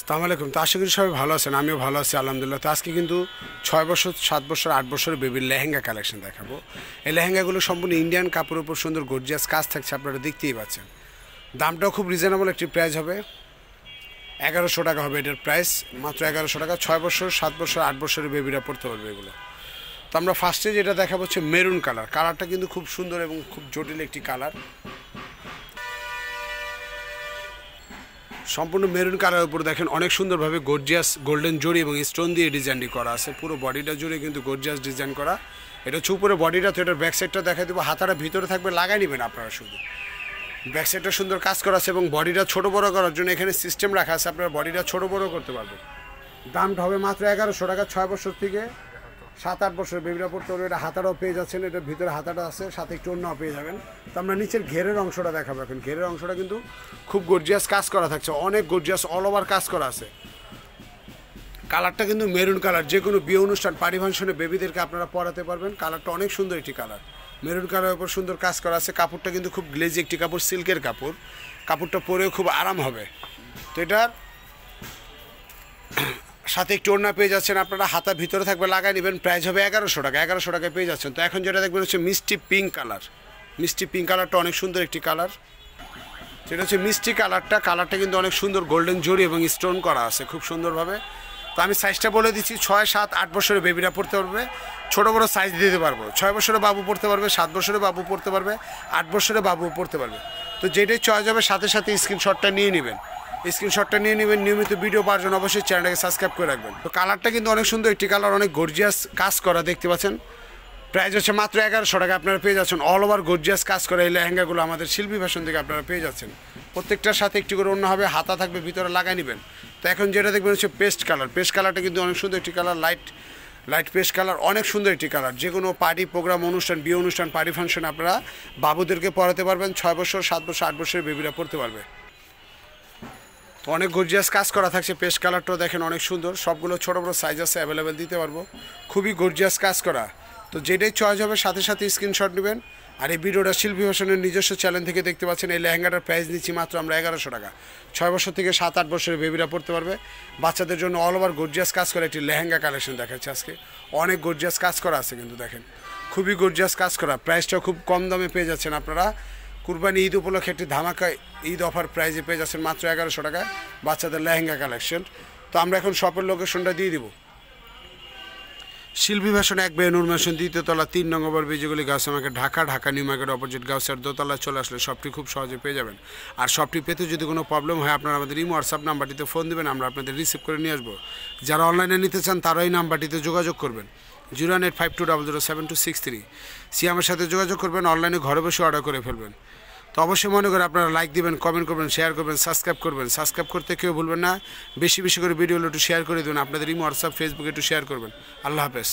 আসসালামু আলাইকুম। তো আশা করি সবাই ভালো আছেন, আমিও ভালো আছি আলহামদুলিল্লাহ। তো আজকে কিন্তু 6 বছর 7 বছর 8 বছরের বেবির লেহেঙ্গা কালেকশন দেখাবো। এই লেহেঙ্গাগুলো সম্পূর্ণ ইন্ডিয়ান কাপড়ের উপর সুন্দর গর্জিয়াস কাজ থাকছে, আপনারা দেখতেই পাচ্ছেন। দামটাও খুব রিজনেবল একটি প্রাইস হবে, 1100 টাকা হবে এটার প্রাইস, মাত্র 1100 টাকা। 6 বছর 7 বছর 8 বছরের বেবিরা পড়তে পারবে এগুলো। তো আমরা ফার্স্টে যেটা দেখাবো হচ্ছে মেরুন কালার। কালারটা কিন্তু খুব সুন্দর এবং খুব জটিল একটি কালার, সম্পূর্ণ মেরুন কালারের উপর দেখেন অনেক সুন্দরভাবে গর্জিয়াস গোল্ডেন জড়ি এবং স্টোন দিয়ে ডিজাইনটি করা আছে। পুরো বডিটা জুড়ে কিন্তু গর্জিয়াস ডিজাইন করা। এটা হচ্ছে উপরে বডিটা, তো এটার ব্যাক সাইডটা দেখা দেবো, হাতাটা ভিতরে থাকবে, লাগাই নেবেন আপনারা শুধু। ব্যাক সাইডটা সুন্দর কাজ করা আছে এবং বডিটা ছোটো বড়ো করার জন্য এখানে সিস্টেম রাখা আছে, আপনারা বডিটা ছোটো বড়ো করতে পারবেন। দামটা হবে মাত্র 1100 টাকা। 6 বছর থেকে 7-8 বছরের বেবিরা পড়তে পারবে। এটা হাতাটাও পেয়ে যাচ্ছেন, এটার ভিতরে হাতাটা আছে, সাথে একটু অন্যও পেয়ে যাবেন। তো আমরা নিচের ঘেরের অংশটা দেখাবো এখন। ঘেরের অংশটা কিন্তু খুব গর্জিয়াস কাজ করা থাকছে, অনেক গর্জিয়াস অল ওভার কাজ করা আছে। কালারটা কিন্তু মেরুন কালার, যে কোনো বিয়ে অনুষ্ঠান পার্টি ফাংশনে বেবিদেরকে আপনারা পরাতে পারবেন। কালারটা অনেক সুন্দর একটি কালার, মেরুন কালারের উপর সুন্দর কাজ করা আছে। কাপড়টা কিন্তু খুব গ্লেজি একটি কাপড়, সিল্কের কাপড়, কাপড়টা পরেও খুব আরাম হবে। তো এটার সাথে একটু ওড়না পেয়ে যাচ্ছেন আপনারা, হাতা ভিতরে থাকবে, লাগাই নেবেন। প্রাইস হবে 1100 টাকা। 1100 টাকায় পেয়ে যাচ্ছেন। তো এখন যেটা দেখবেন হচ্ছে মিষ্টি পিঙ্ক কালার। মিষ্টি পিঙ্ক কালারটা অনেক সুন্দর একটি কালার, সেটা হচ্ছে মিষ্টি কালারটা। কালারটা কিন্তু অনেক সুন্দর গোল্ডেন জড়ি এবং স্টোন করা আছে খুব সুন্দরভাবে। তো আমি সাইজটা বলে দিচ্ছি, 6, 7, 8 বছরের বেবিরা পড়তে পারবে, ছোটো বড়ো সাইজ দিতে পারবো। 6 বছরের বাবু পড়তে পারবে, 7 বছরের বাবু পড়তে পারবে, 8 বছরের বাবু পড়তে পারবে। তো যেটাই চয়েস হবে সাথে সাথে স্ক্রিনশটটা নিয়ে নেবেন। স্ক্রিনশটটা নিয়ে নেবেন। নিয়মিত ভিডিও পাওয়ার জন্য অবশ্যই চ্যানেলটাকে সাবস্ক্রাইব করে রাখবেন। তো কালারটা কিন্তু অনেক সুন্দর একটি কালার, অনেক গর্জিয়াস কাজ করা, দেখতে পাচ্ছেন। প্রাইস হচ্ছে মাত্র 1100 টাকা। আপনারা পেয়ে যাচ্ছেন অল ওভার গর্জিয়াস কাজ করা এই লেহেঙ্গাগুলো আমাদের শিল্পী ফ্যাশন থেকে আপনারা পেয়ে যাচ্ছেন। প্রত্যেকটার সাথে একটি করে অন্য হবে, হাতা থাকবে, ভিতরে লাগাই নেবেন। তো এখন যেটা দেখবেন হচ্ছে পেস্ট কালার। পেস্ট কালারটা কিন্তু অনেক সুন্দর একটি কালার, লাইট পেস্ট কালার, অনেক সুন্দর একটি কালার। যে কোনো পার্টি প্রোগ্রাম অনুষ্ঠান, বিয়ে অনুষ্ঠান, পার্টি ফাংশন আপনারা বাবুদেরকে পরাতে পারবেন। 6 বছর 7 বছর 8 বছরের বেবিরা পড়তে পারবে। তো অনেক গর্জিয়াস কাজ করা থাকছে। পেস্ট কালারটাও দেখেন অনেক সুন্দর, সবগুলো ছোটো বড়ো সাইজ আছে, অ্যাভেলেবেল দিতে পারবো। খুবই গর্জিয়াস কাজ করা। তো যেটাই চয়েস হবে সাথে সাথে স্ক্রিনশট নেবেন। আর এই ভিডিওটা শিল্পী ফ্যাশনের নিজস্ব চ্যানেল থেকে দেখতে পাচ্ছেন। এই লেহেঙ্গাটার প্রাইস দিচ্ছি মাত্র আমরা 1100 টাকা। 6 বছর থেকে 7-8 বছরের বেবিরা পড়তে পারবে। বাচ্চাদের জন্য অল ওভার গর্জিয়াস কাজ করা একটি লেহেঙ্গা কালেকশন দেখাচ্ছে আজকে। অনেক গর্জিয়াস কাজ করা আছে কিন্তু দেখেন, খুবই গর্জিয়াস কাজ করা। প্রাইসটাও খুব কম দামে পেয়ে যাচ্ছেন আপনারা। কুরবানি ঈদ উপলক্ষে একটি ধামাকা ঈদ অফার প্রাইজে পেয়ে যাচ্ছেন মাত্র 1100 টাকায় বাচ্চাদের লেহেঙ্গা কালেকশন। তো আমরা এখন শপের লোকেশনটা দিয়ে দিব। Shilpi fashion 1 by Noor mansion, 2য় তলা, 3 নং ওভার বিজয়গুলি Gausia market, Dhaka new market opposite গাউসিয়ার দোতলায় চলে আসলে শপটি খুব সহজে পেয়ে যাবেন। আর শপটি পেতে যদি কোনো প্রবলেম হয় আপনারা আমাদের ইমো হোয়াটসঅ্যাপ নাম্বারটিতে ফোন দেবেন, আমরা আপনাদের রিসিভ করে নিয়ে আসবো। যারা অনলাইনে নিতে চান তারা এই নাম্বারটিতে যোগাযোগ করবেন, 09852007263। সিয়ামের সাথে যোগাযোগ করবেন, অনলাইনে ঘরে বসে অর্ডার করে ফেলবেন। তো অবশ্যই মনে করে আপনারা লাইক দিবেন, কমেন্ট করবেন, শেয়ার করবেন, সাবস্ক্রাইব করবেন। সাবস্ক্রাইব করতে কেউ ভুলবেন না। বেশি বেশি করে ভিডিওগুলো একটু শেয়ার করে দেবেন, আপনাদের ইমো হোয়াটসঅ্যাপ ফেসবুকে একটু শেয়ার করবেন। আল্লাহ হাফেজ।